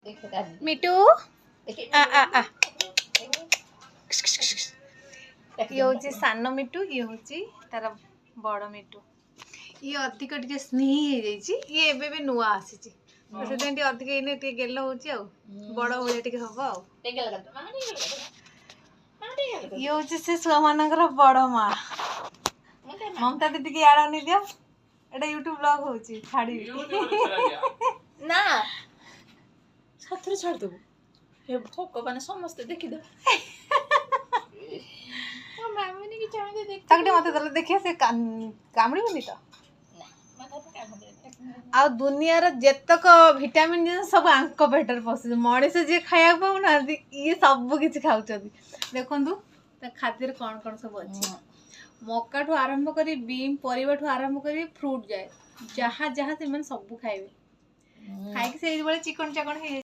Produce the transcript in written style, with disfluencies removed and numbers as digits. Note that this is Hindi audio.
मिटू आ आ आ ये हूँ सान मिटू ये हूँ तार बड़ मिटू ये अधिक टे स्नेही ये एबे भी नुआ आसी तो से अधिक इन गेल हो बड़ भाई टे हम आ ये हूँ से छुआ मानकर बड़ माँ ममता दीदी की आड़ नहीं दियो एटा यूट्यूब ब्लॉग हो छाड़ी ना साथरे छाड़ दबु हे ठोक माने समस्त देखि दे ओ मामनी की चाहे देख ताकटे मते दले देखिए से कामड़ीबनी तो आ दुनिया रो जेतक विटामिन जिन सब आंक पेटर पसे मଣିଷ जे खाया पाउ ना ये सब किछ खाउछथि देखंतु त खातिर कोन कोन सब अछि मक्का ठू आरंभ करी बीम परिबा ठू आरंभ करी फ्रूट जाए जहाँ जहाँ से मन सब खाइबे खाइ के से चिकन चाकन हे